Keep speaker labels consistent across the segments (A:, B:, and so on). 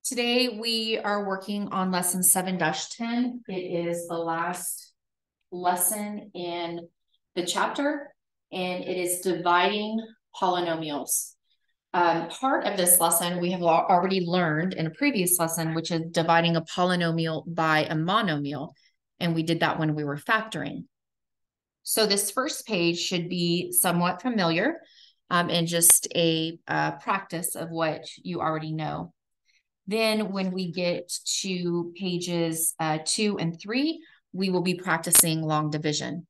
A: Today we are working on lesson 7-10. It is the last lesson in the chapter, and it is dividing polynomials. Part of this lesson we have already learned in a previous lesson, which is dividing a polynomial by a monomial, and we did that when we were factoring. So this first page should be somewhat familiar and just a practice of what you already know. Then when we get to pages 2 and 3, we will be practicing long division.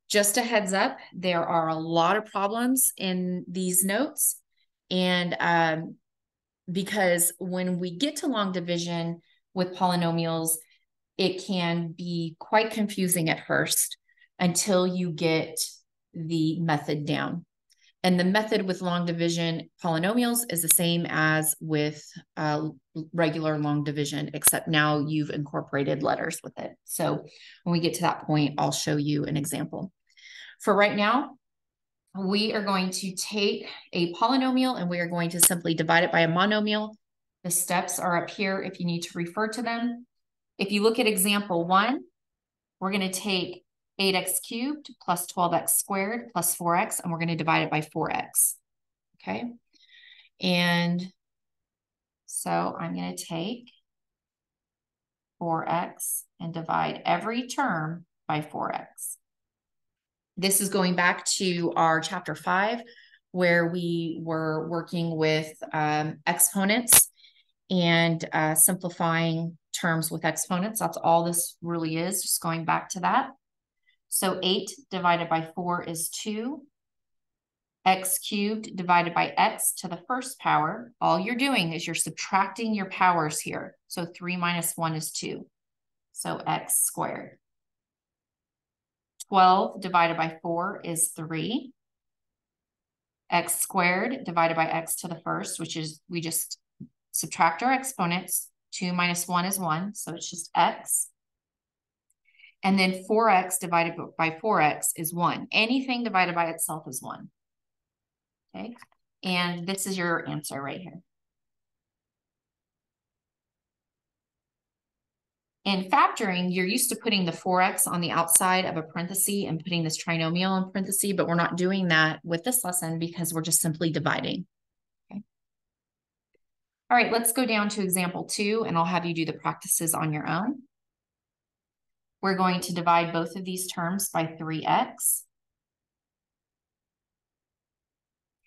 A: Just a heads up, there are a lot of problems in these notes. And because when we get to long division with polynomials, it can be quite confusing at first until you get the method down. And the method with long division polynomials is the same as with regular long division, except now you've incorporated letters with it. So when we get to that point, I'll show you an example. For right now, we are going to take a polynomial and we are going to simply divide it by a monomial. The steps are up here if you need to refer to them. If you look at example 1, we're going to take 8x cubed plus 12x squared plus 4x, and we're going to divide it by 4x. Okay. And so I'm going to take 4x and divide every term by 4x. This is going back to our chapter 5, where we were working with exponents and simplifying terms with exponents. That's all this really is, just going back to that. So 8 divided by 4 is 2. X cubed divided by x to the first power. All you're doing is you're subtracting your powers here. So 3 minus 1 is 2. So x squared. 12 divided by 4 is 3. X squared divided by x to the first, which is, we just subtract our exponents. 2 minus 1 is 1. So it's just x. And then 4x divided by 4x is 1. Anything divided by itself is 1. Okay. And this is your answer right here. In factoring, you're used to putting the 4x on the outside of a parenthesis and putting this trinomial in parentheses, but we're not doing that with this lesson because we're just simply dividing. Okay. All right, let's go down to example 2, and I'll have you do the practices on your own. We're going to divide both of these terms by 3x.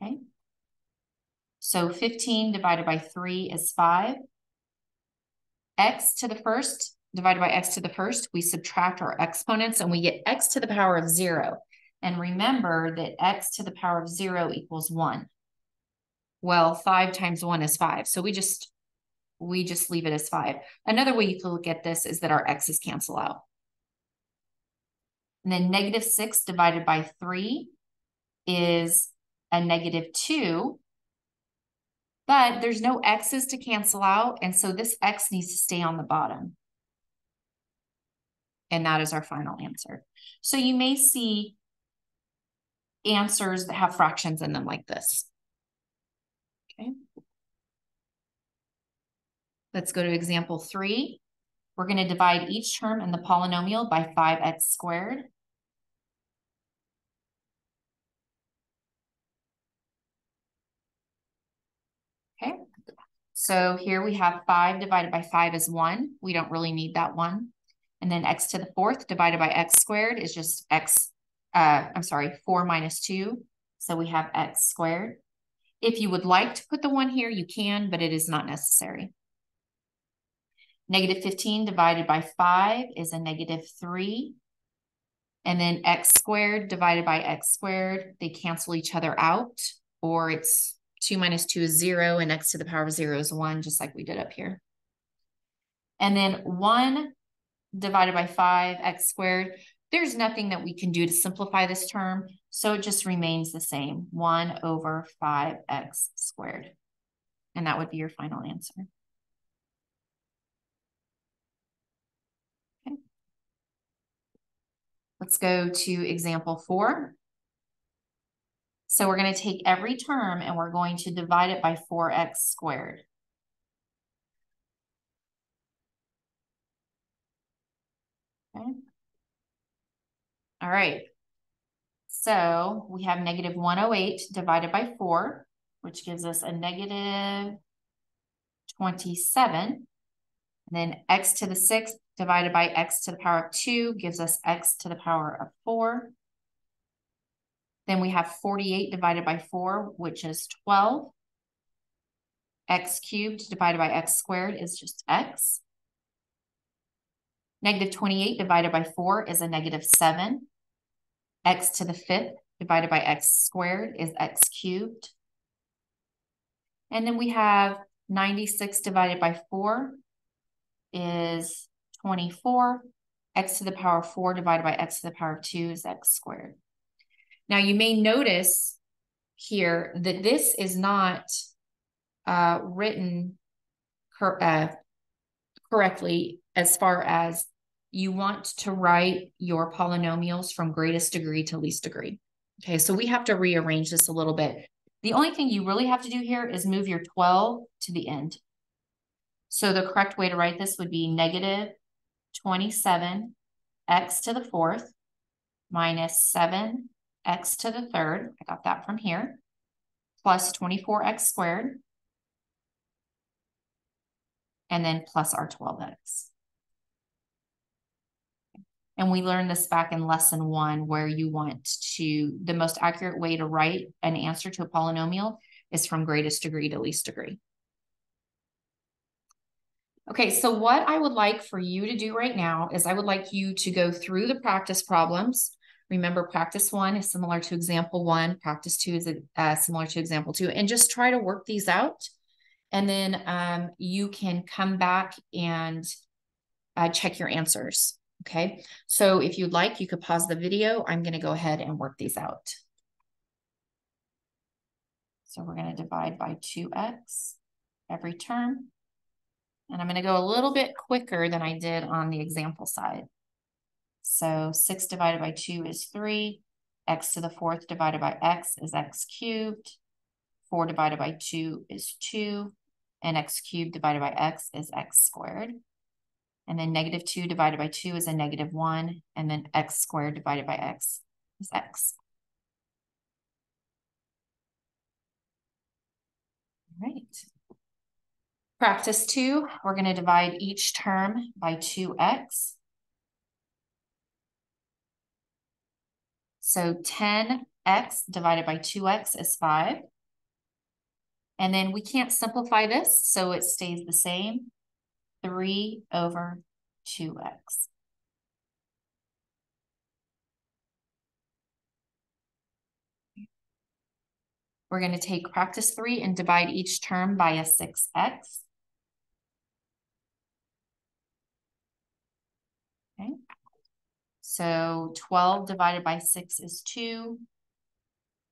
A: Okay. So 15 divided by 3 is 5. X to the first divided by x to the first, we subtract our exponents and we get x to the power of 0. And remember that x to the power of 0 equals 1. Well, 5 times 1 is 5. So we just leave it as 5. Another way you can look at this is that our x's cancel out. And then negative 6 divided by 3 is a negative 2. But there's no x's to cancel out, and so this x needs to stay on the bottom. And that is our final answer. So you may see answers that have fractions in them like this. Okay. Let's go to example 3. We're going to divide each term in the polynomial by 5x squared. Okay. So here we have 5 divided by 5 is 1. We don't really need that 1. And then x to the 4th divided by x squared is just 4 minus 2. So we have x squared. If you would like to put the 1 here, you can, but it is not necessary. Negative 15 divided by 5 is a negative 3. And then x squared divided by x squared, they cancel each other out, or it's 2 minus 2 is 0, and x to the power of 0 is 1, just like we did up here. And then 1 divided by 5, x squared, there's nothing that we can do to simplify this term, so it just remains the same, 1 over 5x squared. And that would be your final answer. Okay. Let's go to example 4. So we're going to take every term and we're going to divide it by 4x squared. Okay. All right. So we have negative 108 divided by 4, which gives us a negative 27. And then x to the 6th divided by x to the power of 2 gives us x to the power of 4. Then we have 48 divided by 4, which is 12. X cubed divided by x squared is just x. Negative 28 divided by 4 is a negative 7. X to the 5th divided by x squared is x cubed. And then we have 96 divided by 4 is 24. X to the power of 4 divided by x to the power of 2 is x squared. Now you may notice here that this is not written correctly as far as you want to write your polynomials from greatest degree to least degree. Okay, so we have to rearrange this a little bit. The only thing you really have to do here is move your 12 to the end. So the correct way to write this would be negative 27 x to the 4th minus 7 x to the 3rd. I got that from here. Plus 24x squared. And then plus our 12x. And we learned this back in lesson 1 where you want to, the most accurate way to write an answer to a polynomial is from greatest degree to least degree. Okay, so what I would like for you to do right now is I would like you to go through the practice problems. Remember, practice 1 is similar to example 1. Practice 2 is similar to example 2. And just try to work these out. And then you can come back and check your answers. Okay, so if you'd like, you could pause the video. I'm going to go ahead and work these out. So we're going to divide by 2x every term. And I'm going to go a little bit quicker than I did on the example side. So 6 divided by 2 is 3. X to the 4th divided by x is x cubed. 4 divided by 2 is 2. And x cubed divided by x is x squared. And then negative 2 divided by 2 is a negative 1. And then x squared divided by x is x. All right. Practice 2, we're going to divide each term by 2x. So 10x divided by 2x is 5. And then we can't simplify this, so it stays the same. 3 over 2x. We're going to take practice 3 and divide each term by a 6x. Okay. So 12 divided by 6 is 2.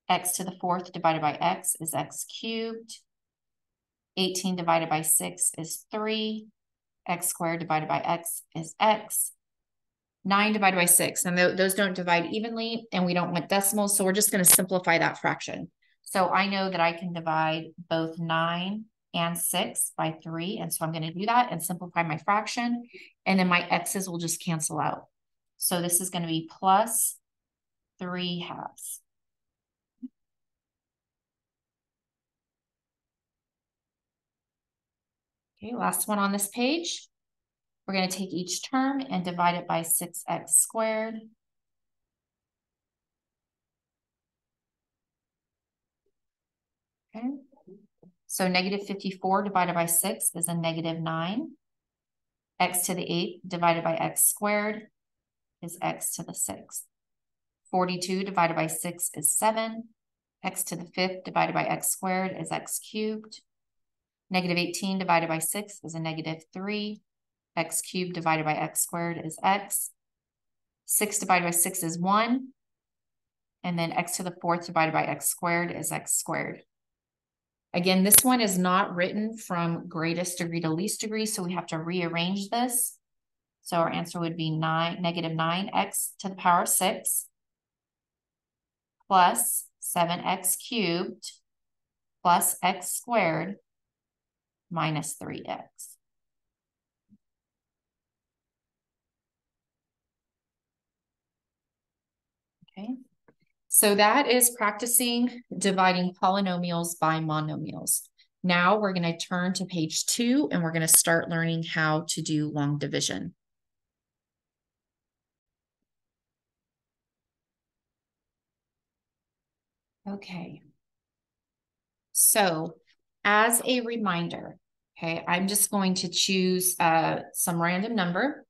A: X to the 4th divided by x is x cubed. 18 divided by 6 is 3. X squared divided by x is x. 9 divided by 6, and those don't divide evenly, and we don't want decimals, so we're just going to simplify that fraction. So I know that I can divide both 9 and 6 by 3, and so I'm going to do that and simplify my fraction, and then my x's will just cancel out. So this is going to be plus 3/2. Okay, last one on this page. We're going to take each term and divide it by 6x squared. Okay. So negative 54 divided by 6 is a negative 9. X to the 8th divided by x squared is x to the 6th. 42 divided by 6 is 7. X to the 5th divided by x squared is x cubed. Negative 18 divided by 6 is a negative 3. X cubed divided by x squared is x. 6 divided by 6 is 1. And then x to the 4th divided by x squared is x squared. Again, this one is not written from greatest degree to least degree, so we have to rearrange this. So our answer would be negative 9x to the power of 6 plus 7x cubed plus x squared minus 3x. Okay, so that is practicing dividing polynomials by monomials. Now we're going to turn to page 2 and we're going to start learning how to do long division. Okay, so as a reminder, okay, I'm just going to choose some random number,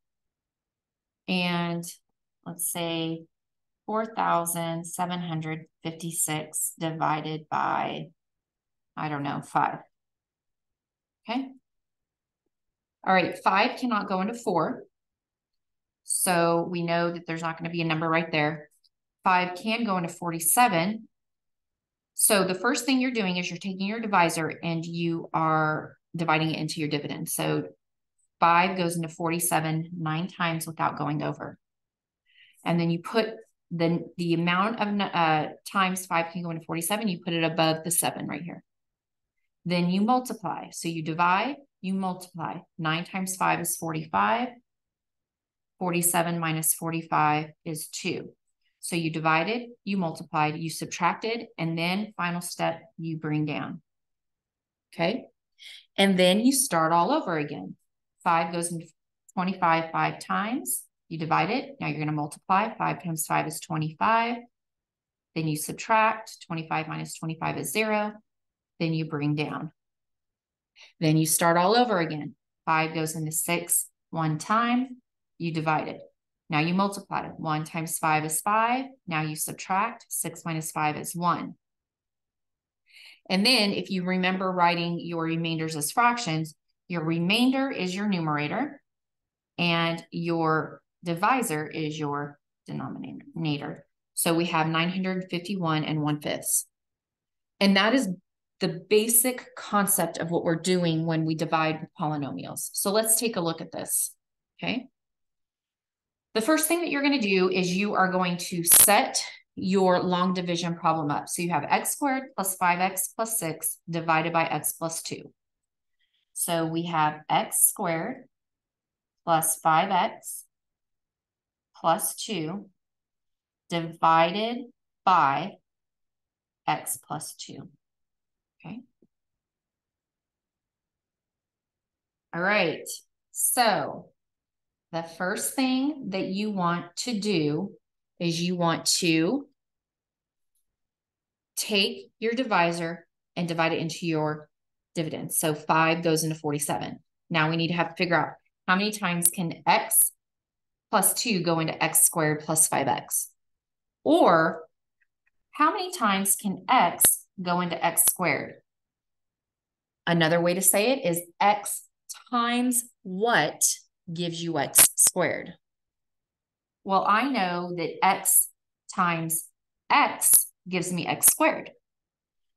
A: and let's say 4,756 divided by, I don't know, 5. Okay. All right, 5 cannot go into 4. So we know that there's not going to be a number right there. 5 can go into 47. So the first thing you're doing is you're taking your divisor and you are dividing it into your dividend. So 5 goes into 47 9 times without going over. And then you put the amount of times 5 can go into 47, you put it above the 7 right here. Then you multiply. So you divide, you multiply. 9 times 5 is 45. 47 minus 45 is 2. So you divided, you multiplied, you subtracted, and then final step, you bring down. Okay? And then you start all over again. 5 goes into 25 5 times. You divide it. Now you're going to multiply. 5 times 5 is 25. Then you subtract. 25 minus 25 is 0. Then you bring down. Then you start all over again. 5 goes into 6 1 time. You divide it. Now you multiply. 1 times 5 is 5. Now you subtract. 6 minus 5 is 1. And then if you remember writing your remainders as fractions, your remainder is your numerator and your divisor is your denominator. So we have 951 and 1/5. And that is the basic concept of what we're doing when we divide polynomials. So let's take a look at this, okay? The first thing that you're going to do is you are going to set your long division problem up. So you have x squared plus 5x plus 6 divided by x plus 2. So we have x squared plus 5x plus 2 divided by x plus 2. Okay. All right. So the first thing that you want to do is you want to take your divisor and divide it into your dividend. So 5 goes into 47. Now we need to have to figure out how many times can x plus 2 go into x squared plus 5x? Or how many times can x go into x squared? Another way to say it is x times what gives you x squared? Well, I know that x times x gives me x squared.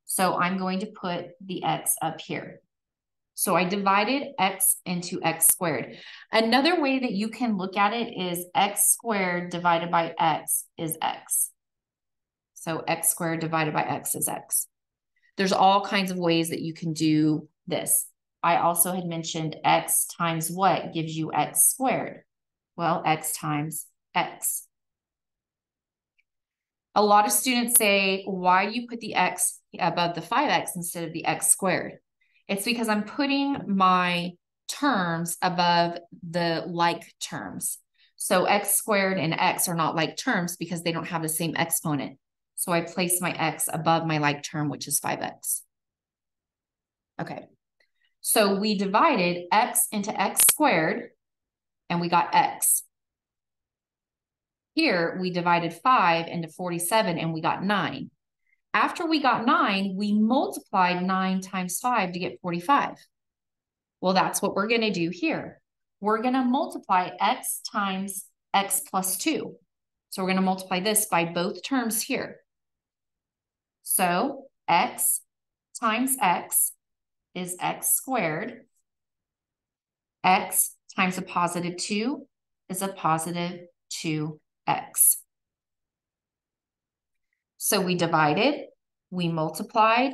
A: So I'm going to put the x up here. So I divided x into x squared. Another way that you can look at it is x squared divided by x is x. So x squared divided by x is x. There's all kinds of ways that you can do this. I also had mentioned x times what gives you x squared? Well, x times x. A lot of students say, why do you put the x above the 5x instead of the x squared? It's because I'm putting my terms above the like terms. So x squared and x are not like terms because they don't have the same exponent. So I place my x above my like term, which is 5x. Okay. So we divided x into x squared, and we got x. Here, we divided 5 into 47, and we got 9. After we got 9, we multiplied 9 times 5 to get 45. Well, that's what we're going to do here. We're going to multiply x times x plus 2. So we're going to multiply this by both terms here. So x times x is x squared. X times a positive 2 is a positive 2x. So we divided, we multiplied,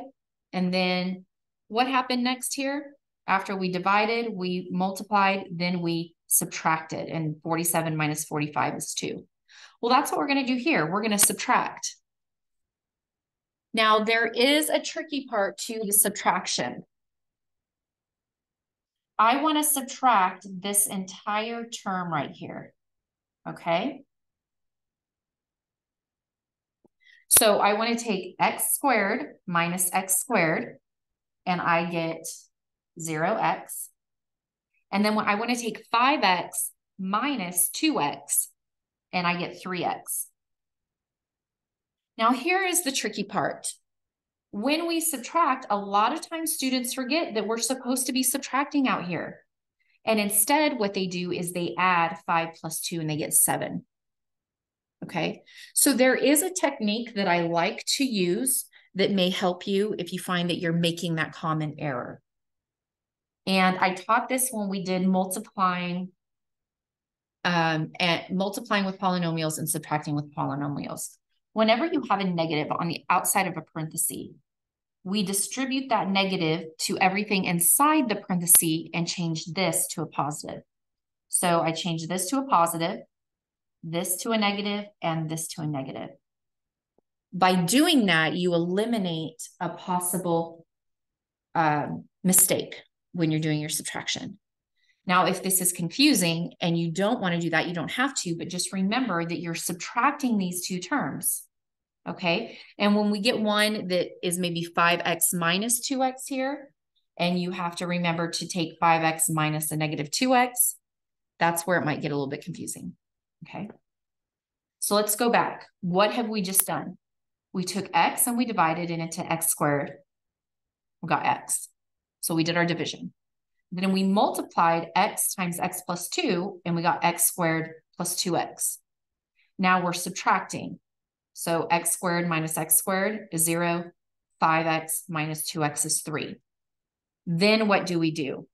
A: and then what happened next here? After we divided, we multiplied, then we subtracted, and 47 minus 45 is 2. Well, that's what we're going to do here. We're going to subtract. Now, there is a tricky part to the subtraction. I want to subtract this entire term right here, okay? So I want to take x squared minus x squared, and I get 0x. And then I want to take 5x minus 2x, and I get 3x. Now here is the tricky part. When we subtract, a lot of times students forget that we're supposed to be subtracting out here. And instead, what they do is they add 5 plus 2 and they get 7. Okay, so there is a technique that I like to use that may help you if you find that you're making that common error. And I taught this when we did multiplying with polynomials and subtracting with polynomials. Whenever you have a negative on the outside of a parenthesis, we distribute that negative to everything inside the parenthesis and change this to a positive. So I change this to a positive, this to a negative, and this to a negative. By doing that, you eliminate a possible mistake when you're doing your subtraction. Now, if this is confusing and you don't want to do that, you don't have to, but just remember that you're subtracting these two terms, okay? And when we get one that is maybe 5x minus 2x here, and you have to remember to take 5x minus a negative 2x, that's where it might get a little bit confusing, okay? So let's go back. What have we just done? We took x and we divided it into x squared. We got x. So we did our division. Then we multiplied x times x plus 2, and we got x squared plus 2x. Now we're subtracting. So x squared minus x squared is 0. 5x minus 2x is 3. Then what do we do?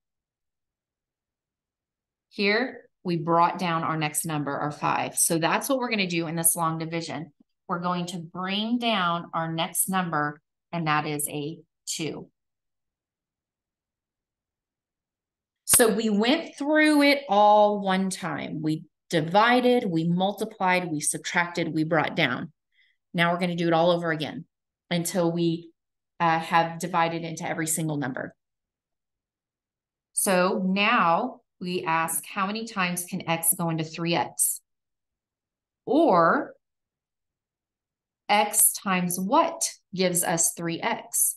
A: Here, we brought down our next number, our 5. So that's what we're going to do in this long division. We're going to bring down our next number, and that is a 2. So we went through it all one time. We divided, we multiplied, we subtracted, we brought down. Now we're going to do it all over again until we have divided into every single number. So now we ask, how many times can x go into 3x? Or x times what gives us 3x?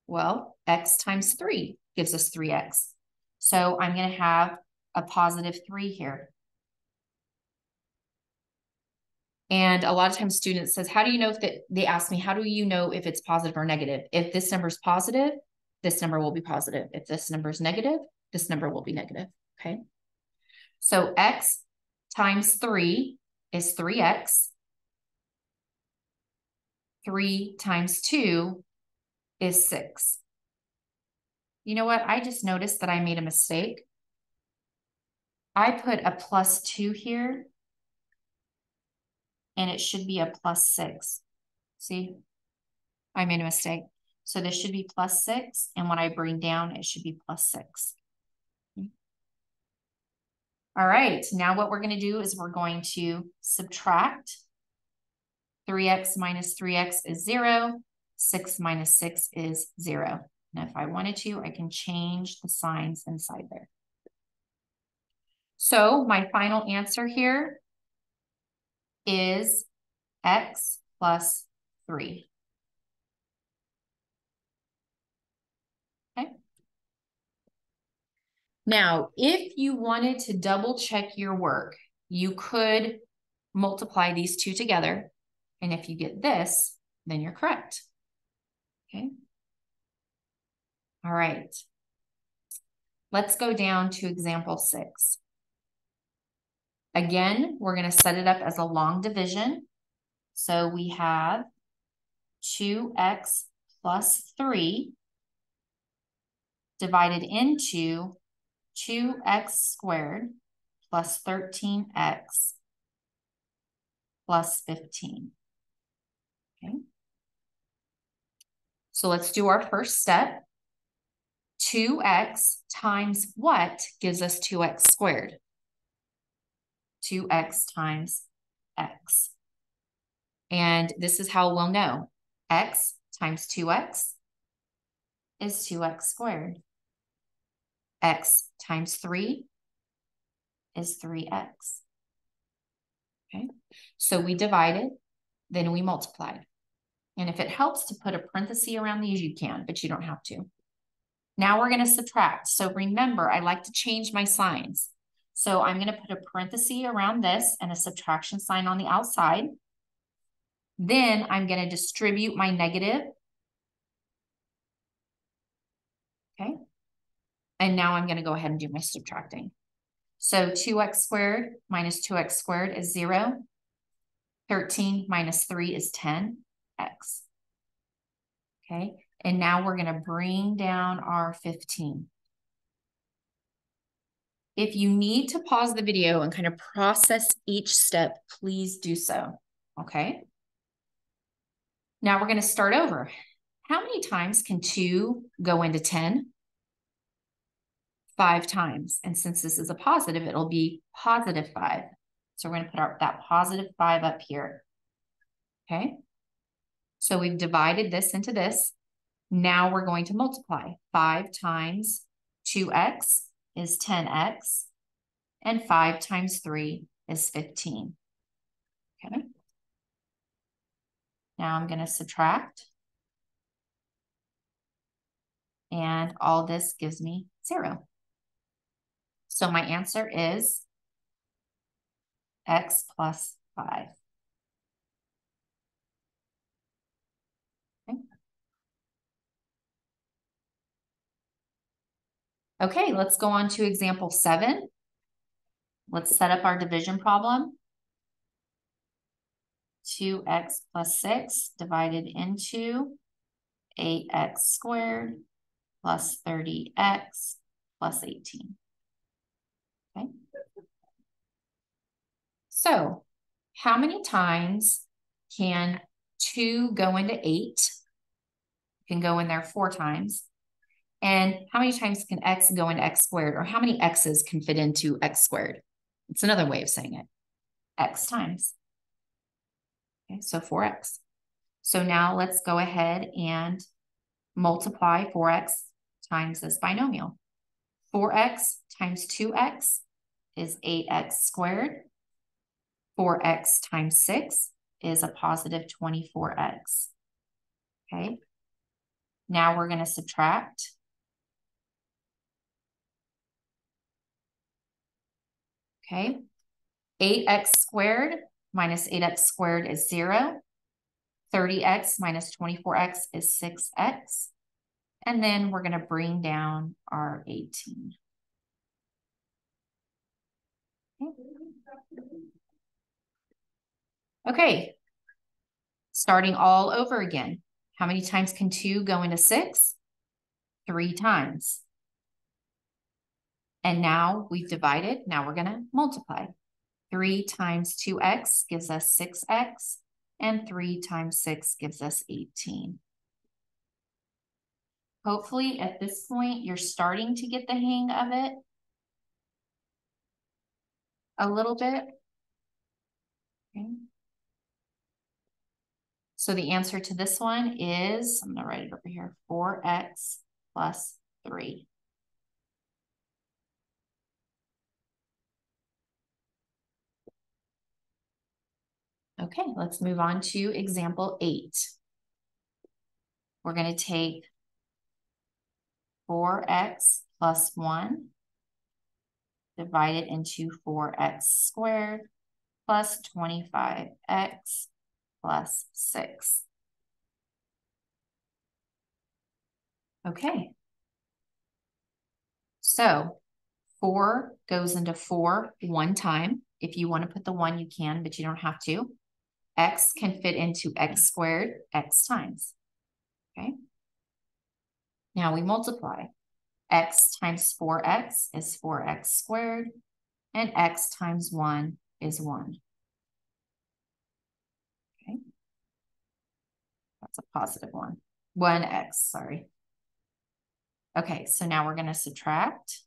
A: Well, x times 3 gives us 3x. So I'm going to have a positive 3 here. And a lot of times students says, how do you know if they ask me, how do you know if it's positive or negative? If this number is positive, this number will be positive. If this number is negative, this number will be negative, okay? So x times 3 is 3x. 3 times 2 is 6. You know what? I just noticed that I made a mistake. I put a plus 2 here, and it should be a plus 6. See? I made a mistake. So this should be plus 6, and when I bring down, it should be plus 6. All right, now what we're going to do is we're going to subtract. 3x minus 3x is 0. 6 minus 6 is 0. And if I wanted to, I can change the signs inside there. So my final answer here is x plus 3. Okay. Now, if you wanted to double check your work, you could multiply these two together. And if you get this, then you're correct. Okay. All right. Let's go down to example 6. Again, we're going to set it up as a long division. So we have 2x plus 3 divided into 2x squared plus 13x plus 15. Okay. So let's do our first step. 2x times what gives us 2x squared? 2x times x. And this is how we'll know. X times 2x is 2x squared. X times 3 is 3x. Okay, so we divided, then we multiplied. And if it helps to put a parenthesis around these, you can, but you don't have to. Now we're going to subtract. So remember, I like to change my signs. So I'm going to put a parenthesis around this and a subtraction sign on the outside. Then I'm going to distribute my negative. Okay. And now I'm going to go ahead and do my subtracting. So 2x squared minus 2x squared is 0. 13 minus 3 is 10x. Okay. And now we're going to bring down our 15. If you need to pause the video and kind of process each step, please do so. Okay. Now we're going to start over. How many times can 2 go into 10? 5 times. And since this is a positive, it'll be positive 5. So we're going to put that positive 5 up here. Okay. So we've divided this into this. Now we're going to multiply. 5 times 2x is 10x. And 5 times 3 is 15. Okay. Now I'm going to subtract. And all this gives me 0. So my answer is x plus 5. Okay. Okay, let's go on to example 7. Let's set up our division problem. 2x plus 6 divided into 8x squared plus 30x plus 18. Okay. So how many times can 2 go into 8? It can go in there 4 times. And how many times can x go into x squared? Or how many x's can fit into x squared? It's another way of saying it. X times. Okay, so 4x. So now let's go ahead and multiply 4x times this binomial. 4x times 2x is 8x squared. 4x times 6 is a positive 24x. Okay. Now we're going to subtract. Okay. 8x squared minus 8x squared is 0. 30x minus 24x is 6x. And then we're going to bring down our 18. Okay. Starting all over again. How many times can 2 go into 6? 3 times. And now we've divided. Now we're going to multiply. 3 times 2x gives us 6x. And 3 times 6 gives us 18. Hopefully at this point, you're starting to get the hang of it a little bit. Okay. So the answer to this one is, I'm going to write it over here, 4x plus 3. Okay, let's move on to example 8. We're going to take 4x plus 1, divide it into 4x squared plus 25x plus 6. Okay. So 4 goes into 4 one time. If you want to put the 1, you can, but you don't have to. X can fit into x squared x times. Okay. Now we multiply. X times 4x is 4x squared, and x times 1 is 1. Okay. That's a positive 1. 1x, sorry. Okay, so now we're going to subtract.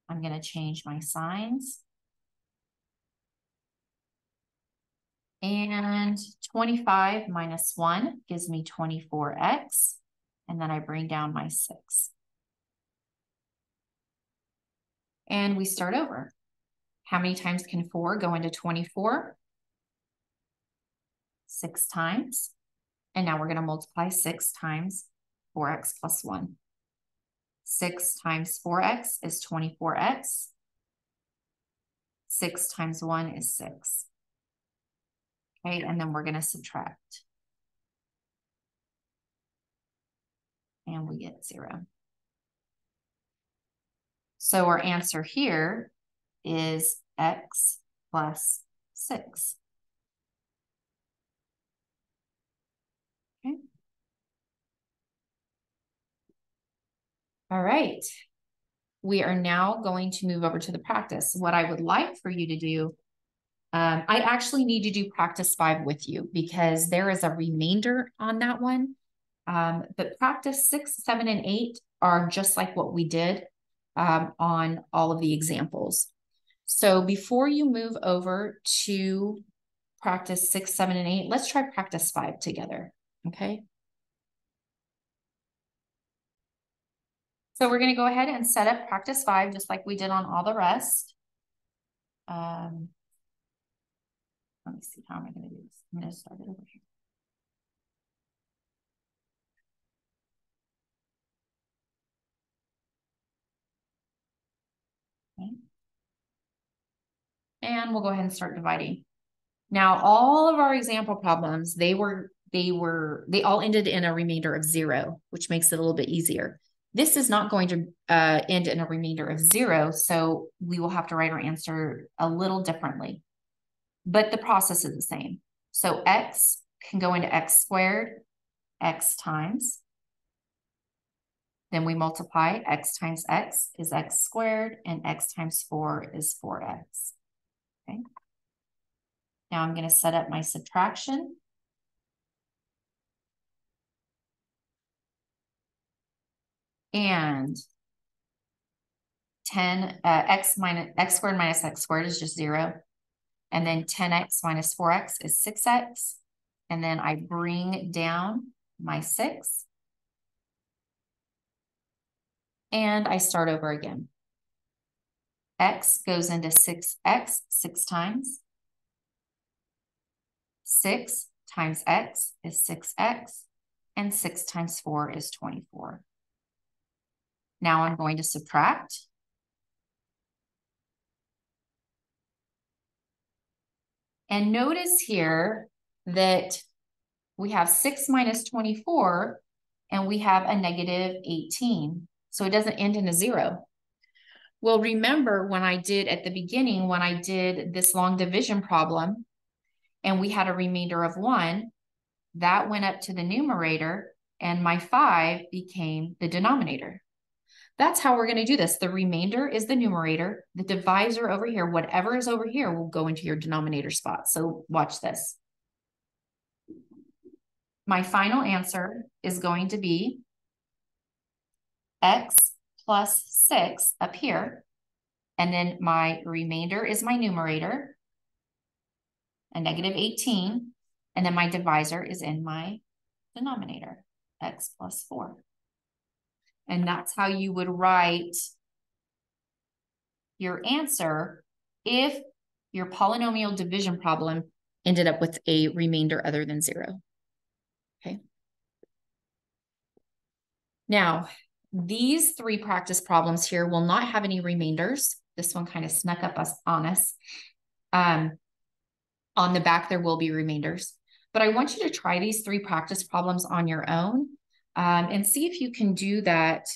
A: I'm going to change my signs. And 25 minus 1 gives me 24x. And then I bring down my 6. And we start over. How many times can 4 go into 24? 6 times. And now we're going to multiply 6 times 4x plus 1. 6 times 4x is 24x. 6 times 1 is 6. Okay, and then we're going to subtract. And we get 0. So our answer here is x plus 6. Okay. All right. We are now going to move over to the practice. What I would like for you to do, I actually need to do practice 5 with you because there is a remainder on that one. But practice 6, 7, and 8 are just like what we did on all of the examples. So before you move over to practice 6, 7, and 8, let's try practice 5 together, okay? So we're going to go ahead and set up practice 5 just like we did on all the rest. Let me see, how am I going to do this? I'm going to start it over here. Okay. And we'll go ahead and start dividing. Now, all of our example problems, they all ended in a remainder of 0, which makes it a little bit easier. This is not going to end in a remainder of 0, so we will have to write our answer a little differently. But the process is the same. So x can go into x squared, x times. Then we multiply x times x is x squared, and x times 4 is 4x. Okay. Now I'm going to set up my subtraction. And x squared minus x squared is just 0. And then 10x minus 4x is 6x. And then I bring down my 6. And I start over again. X goes into 6x 6 times. 6 times x is 6x. And 6 times 4 is 24. Now I'm going to subtract. And notice here that we have 6 minus 24, and we have a negative 18. So it doesn't end in a 0. Well, remember when I did at the beginning, when I did this long division problem, and we had a remainder of 1, that went up to the numerator, and my 5 became the denominator. That's how we're going to do this. The remainder is the numerator. The divisor over here, whatever is over here, will go into your denominator spot. So watch this. My final answer is going to be x plus 6 up here. And then my remainder is my numerator, a negative 18. And then my divisor is in my denominator, x plus 4. And that's how you would write your answer if your polynomial division problem ended up with a remainder other than 0. Okay. Now, these 3 practice problems here will not have any remainders. This one kind of snuck up on us. On the back, there will be remainders. But I want you to try these 3 practice problems on your own and see if you can do that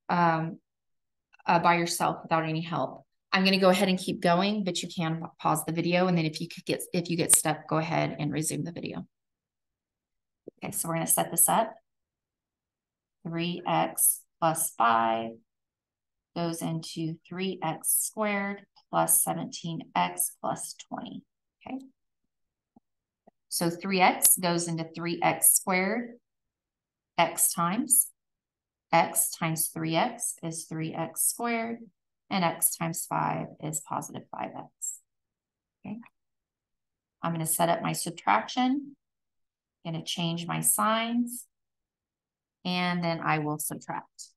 A: by yourself without any help. I'm going to go ahead and keep going, but you can pause the video. And then if you get stuck, go ahead and resume the video. Okay, so we're going to set this up. 3x plus 5 goes into 3x squared plus 17x plus 20. Okay. So 3x goes into 3x squared x times 3x is 3x squared, and x times 5 is positive 5x. Okay. I'm going to set up my subtraction. I'm going to change my signs, and then I will subtract.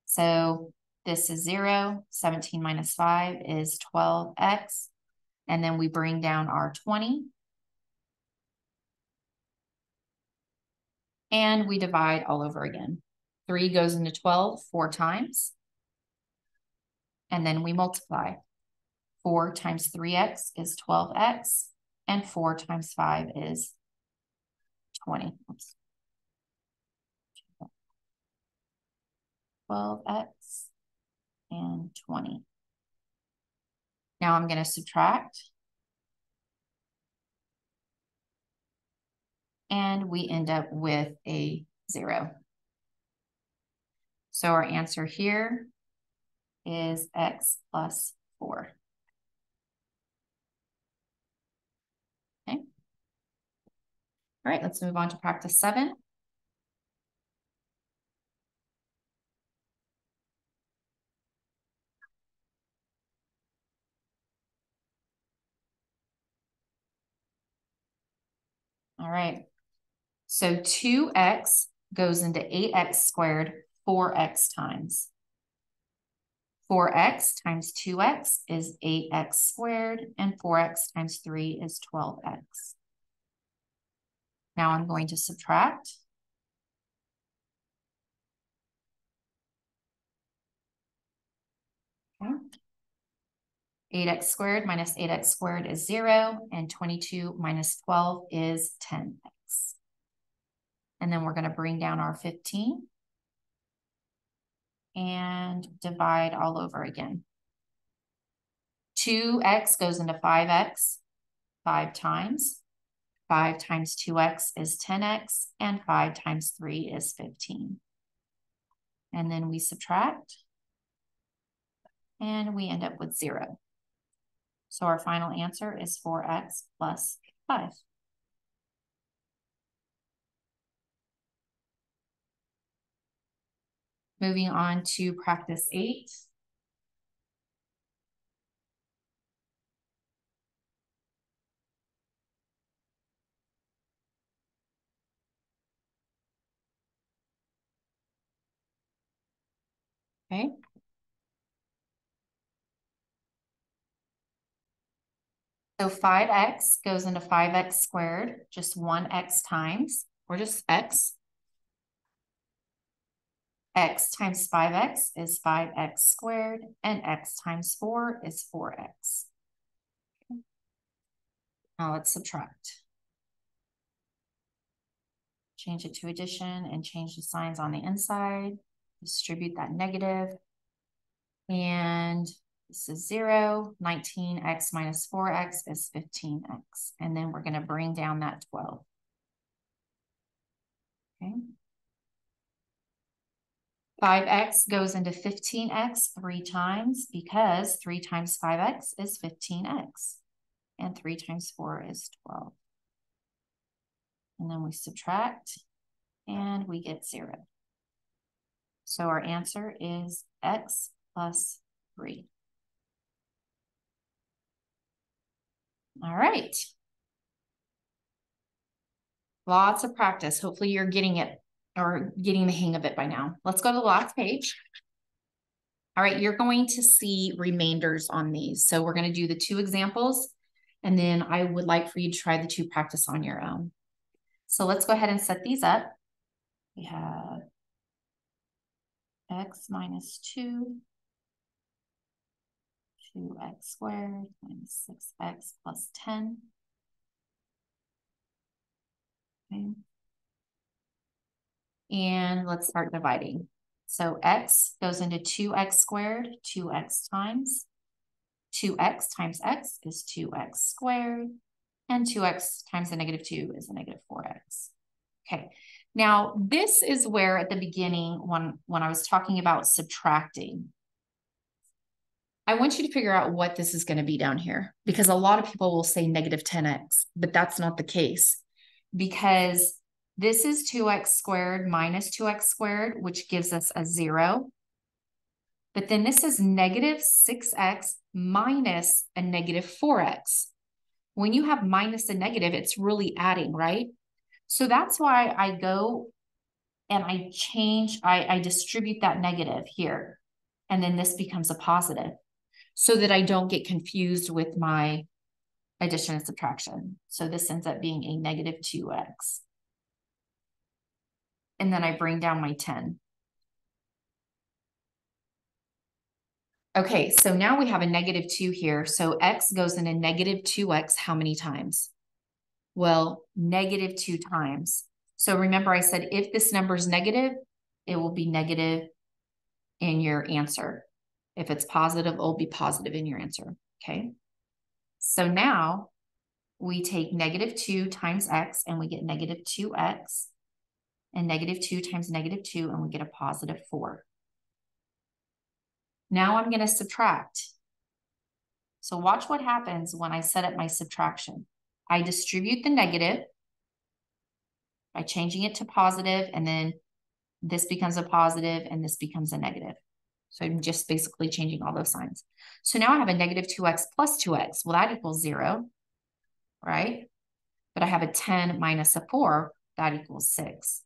A: So this is 0. 17 minus 5 is 12x. And then we bring down our 20. And we divide all over again. 3 goes into 12 4 times. And then we multiply. 4 times 3x is 12x. And 4 times 5 is 20. Oops. 12x and 20. Now I'm going to subtract. And we end up with a 0. So our answer here is x plus 4. Okay. All right, let's move on to practice 7. All right. So 2x goes into 8x squared 4x times. 4x times 2x is 8x squared, and 4x times 3 is 12x. Now I'm going to subtract. Okay. 8x squared minus 8x squared is 0, and 22 minus 12 is 10x. And then we're going to bring down our 15 and divide all over again. 2x goes into 5x 5 times. 5 times 2x is 10x, and 5 times 3 is 15. And then we subtract, and we end up with 0. So our final answer is 4x plus 5. Moving on to practice 8. Okay. So 5x goes into 5x squared, just 1x times, or just x. X times 5x is 5x squared, and x times 4 is 4x. Okay. Now let's subtract. Change it to addition and change the signs on the inside. Distribute that negative. And this is 0. 19x minus 4x is 15x. And then we're going to bring down that 12. Okay. 5x goes into 15x 3 times because 3 times 5x is 15x. And 3 times 4 is 12. And then we subtract, and we get 0. So our answer is x plus 3. All right. Lots of practice. Hopefully you're getting it or getting the hang of it by now. Let's go to the last page. All right, you're going to see remainders on these. So we're going to do the 2 examples, and then I would like for you to try the 2 practice on your own. So let's go ahead and set these up. We have x minus 2, 2x squared minus 6x plus 10. Okay. And let's start dividing. So x goes into 2x squared, 2x times. 2x times x is 2x squared. And 2x times the negative 2 is a negative 4x. Okay, now this is where at the beginning, when I was talking about subtracting, I want you to figure out what this is going to be down here, because a lot of people will say negative 10x, but that's not the case, because This is 2x squared minus 2x squared, which gives us a 0. But then this is negative 6x minus a negative 4x. When you have minus a negative, it's really adding, right? So that's why I go and I distribute that negative here. And then this becomes a positive so that I don't get confused with my addition and subtraction. So this ends up being a negative 2x. And then I bring down my 10. Okay, so now we have a negative 2 here. So x goes into negative 2x how many times? Well, negative 2 times. So remember I said if this number is negative, it will be negative in your answer. If it's positive, it'll be positive in your answer, okay? So now we take negative 2 times x and we get negative 2x, and negative 2 times negative 2 and we get a positive 4. Now I'm going to subtract. So watch what happens when I set up my subtraction. I distribute the negative by changing it to positive, and then this becomes a positive and this becomes a negative. So I'm just basically changing all those signs. So now I have a negative 2x plus 2x. Well, that equals 0, right? But I have a 10 minus a 4, that equals 6.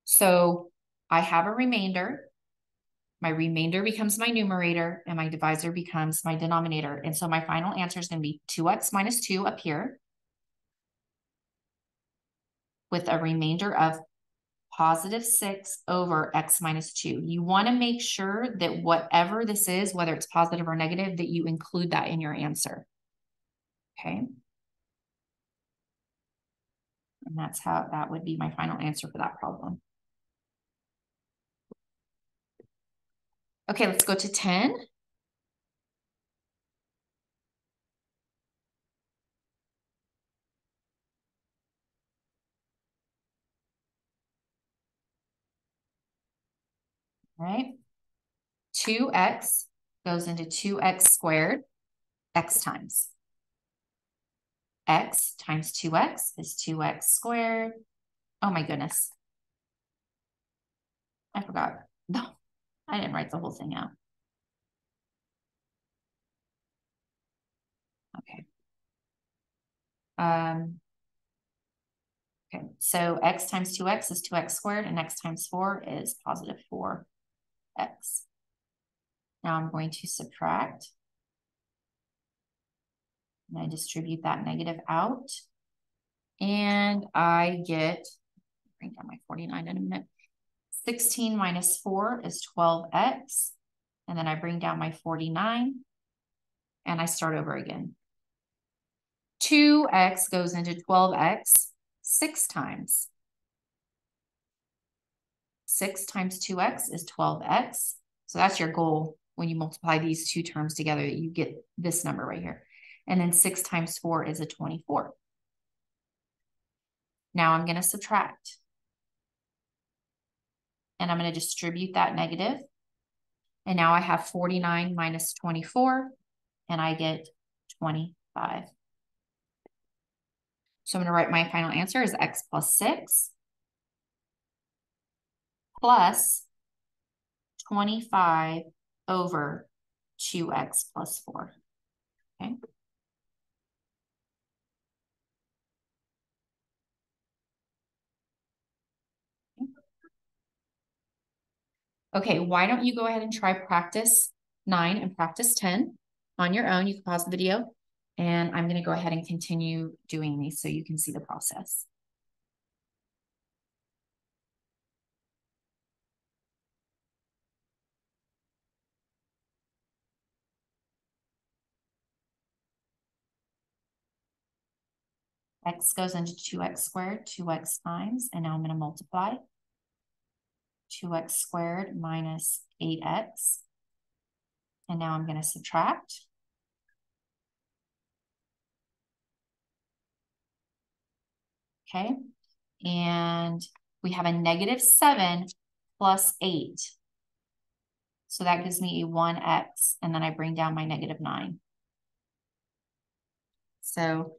A: So I have a remainder. My remainder becomes my numerator, and my divisor becomes my denominator. And so my final answer is going to be 2x minus 2 up here with a remainder of positive 6 over x minus 2. You want to make sure that whatever this is, whether it's positive or negative, that you include that in your answer. Okay? And that's how that would be my final answer for that problem. Okay, let's go to 10. All right. 2x goes into 2x squared, x times. X times 2x is 2x squared. Oh my goodness. I forgot. No, I didn't write the whole thing out. Okay. Okay, so x times 2x is 2x squared, and x times 4 is positive 4x. Now I'm going to subtract. And I distribute that negative out. And I get, bring down my 49 in a minute. 16 minus 4 is 12x. And then I bring down my 49. And I start over again. 2x goes into 12x 6 times. 6 times 2x is 12x. So that's your goal when you multiply these two terms together, you get this number right here. And then 6 times 4 is a 24. Now I'm going to subtract. And I'm going to distribute that negative. And now I have 49 minus 24, and I get 25. So I'm going to write my final answer as x plus 6 plus 25 over 2x plus 4. Okay. Okay, why don't you go ahead and try practice 9 and practice 10 on your own. You can pause the video, and I'm going to go ahead and continue doing these so you can see the process. X goes into 2x squared, 2x times, and now I'm going to multiply. 2x squared minus 8x. And now I'm going to subtract. Okay. And we have a negative 7 plus 8. So that gives me a 1x. And then I bring down my negative 9. So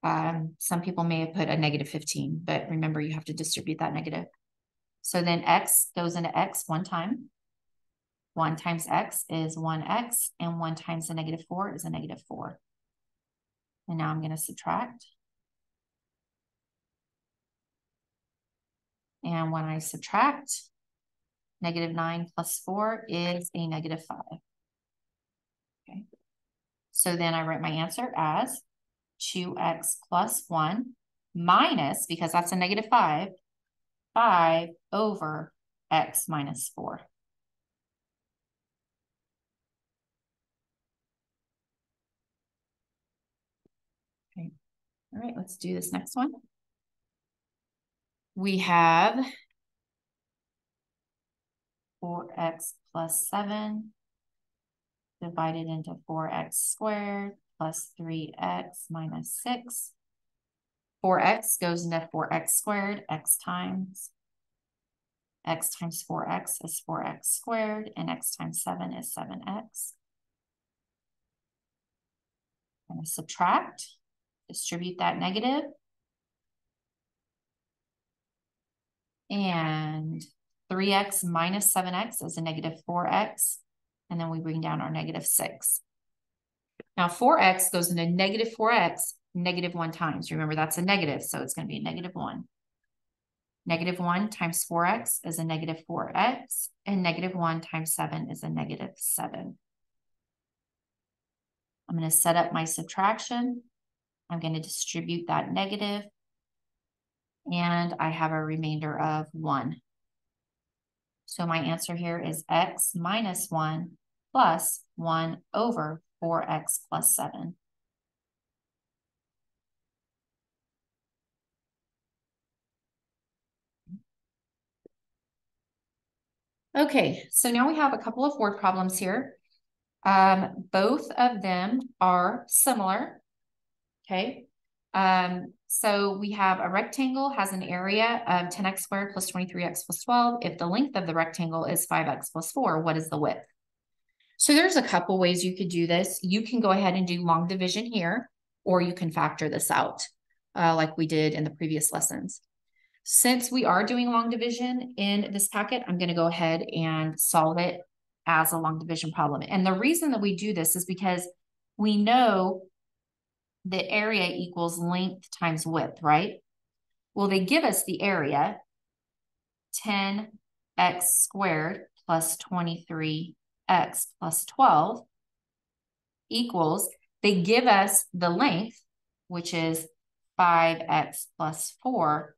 A: Some people may have put a negative 15, but remember you have to distribute that negative. So then x goes into x one time. 1 times x is 1x, and 1 times the negative 4 is a negative 4. And now I'm going to subtract. And when I subtract, negative 9 plus 4 is a negative 5. Okay. So then I write my answer as 2x plus 1 minus, because that's a negative 5, 5 over x minus 4. Okay. All right, let's do this next one. We have 4x plus 7 divided into 4x squared plus 3x minus 6. 4x goes into 4x squared, x times 4x is 4x squared, and x times 7 is 7x. I'm going to subtract, distribute that negative, and 3x minus 7x is a negative 4x, and then we bring down our negative 6. Now 4x goes into negative 4x, negative 1 times. Remember, that's a negative, so it's going to be a negative 1. Negative 1 times 4x is a negative 4x, and negative 1 times 7 is a negative 7. I'm going to set up my subtraction. I'm going to distribute that negative, and I have a remainder of 1. So my answer here is x minus 1 plus 1 over 4x plus 7. Okay, so now we have a couple of word problems here. Both of them are similar, okay? So we have a rectangle has an area of 10x squared plus 23x plus 12. If the length of the rectangle is 5x plus 4, what is the width? So there's a couple ways you could do this. You can go ahead and do long division here, or you can factor this out like we did in the previous lessons. Since we are doing long division in this packet, I'm going to go ahead and solve it as a long division problem. And the reason that we do this is because we know the area equals length times width, right? Well, they give us the area, 10x squared plus 23x plus 12 equals, they give us the length, which is 5x plus 4,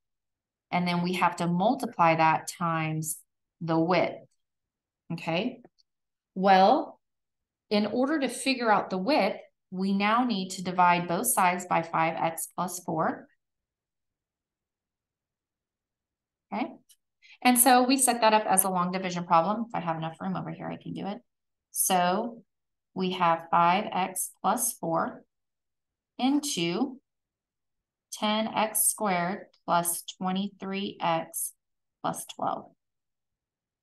A: and then we have to multiply that times the width, okay? Well, in order to figure out the width, we now need to divide both sides by 5x plus 4, okay? And so we set that up as a long division problem. If I have enough room over here, I can do it. So we have 5x plus 4 into 10x squared plus 23x plus 12.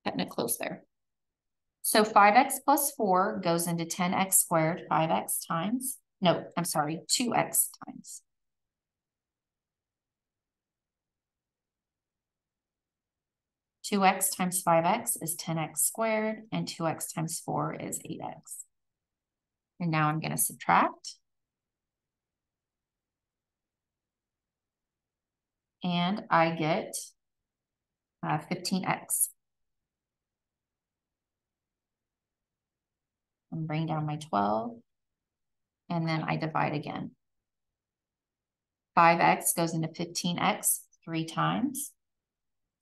A: Cutting it close there. So 5x plus 4 goes into 10x squared, 5x times. No, I'm sorry, 2x times. Two x times 5x is 10x squared, and 2x times 4 is 8x. And now I'm going to subtract. And I get 15x. And bring down my 12. And then I divide again. 5x goes into 15x 3 times.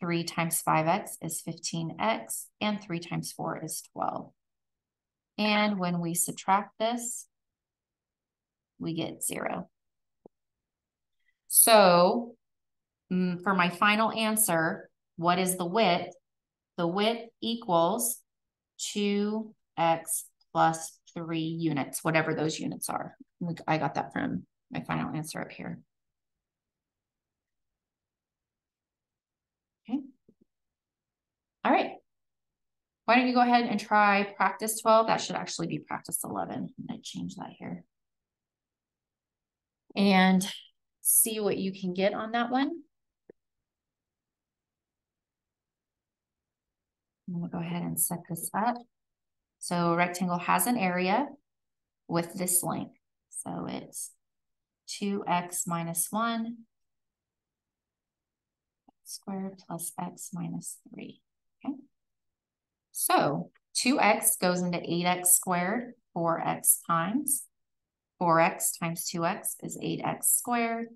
A: 3 times 5x is 15x, and 3 times 4 is 12. And when we subtract this, we get 0. So for my final answer, what is the width? The width equals 2x plus 3 units, whatever those units are. I got that from my final answer up here. Okay. All right. Why don't you go ahead and try practice 12? That should actually be practice 11. I'm going to change that here. And see what you can get on that one. I'm going to go ahead and set this up. So a rectangle has an area with this length. So it's 2x minus 1 squared plus x minus 3. Okay. So 2x goes into 8x squared, 4x times. 4x times 2x is 8x squared.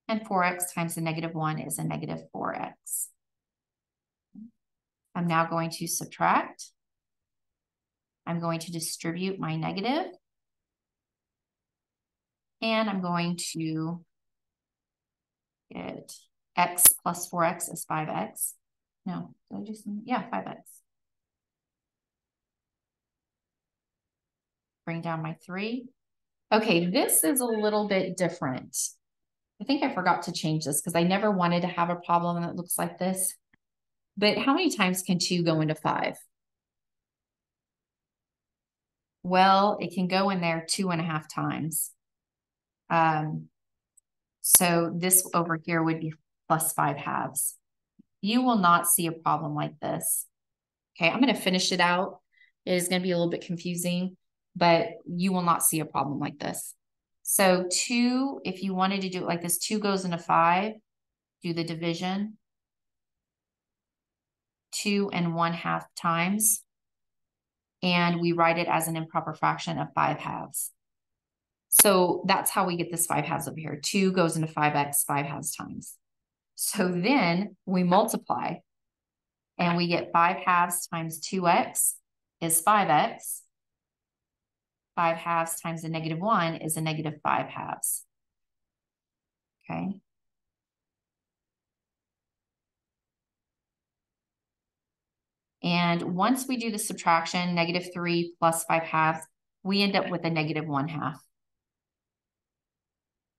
A: And 4x times the negative 1 is a negative 4x. I'm now going to subtract. I'm going to distribute my negative. And I'm going to get x plus 4x is 5x. No, did I do something? Yeah, 5x. Bring down my 3. Okay, this is a little bit different. I think I forgot to change this because I never wanted to have a problem that looks like this. But how many times can 2 go into 5? Well, it can go in there 2.5 times. So this over here would be plus 5 halves. You will not see a problem like this. Okay, I'm going to finish it out. It is going to be a little bit confusing, but you will not see a problem like this. So 2, if you wanted to do it like this, 2 goes into 5, do the division. 2 1/2 times. And we write it as an improper fraction of 5 halves. So that's how we get this 5 halves over here. 2 goes into 5x 5 halves times. So then we multiply and we get 5 halves times 2x is 5x. 5 halves times the negative 1 is a negative 5 halves. Okay. And once we do the subtraction, negative 3 plus 5 halves, we end up with a negative 1/2.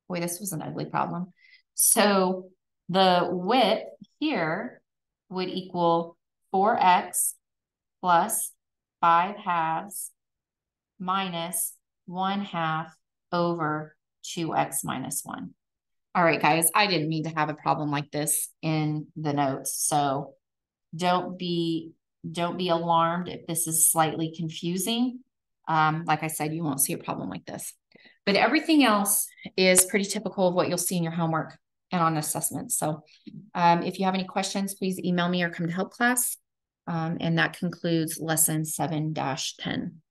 A: Boy, this was an ugly problem. So the width here would equal 4x plus 5 halves minus 1/2 over 2x minus 1. All right, guys, I didn't mean to have a problem like this in the notes. So don't be alarmed if this is slightly confusing. Like I said, you won't see a problem like this. But everything else is pretty typical of what you'll see in your homework and on assessments. So if you have any questions, please email me or come to help class. And that concludes lesson 7-10.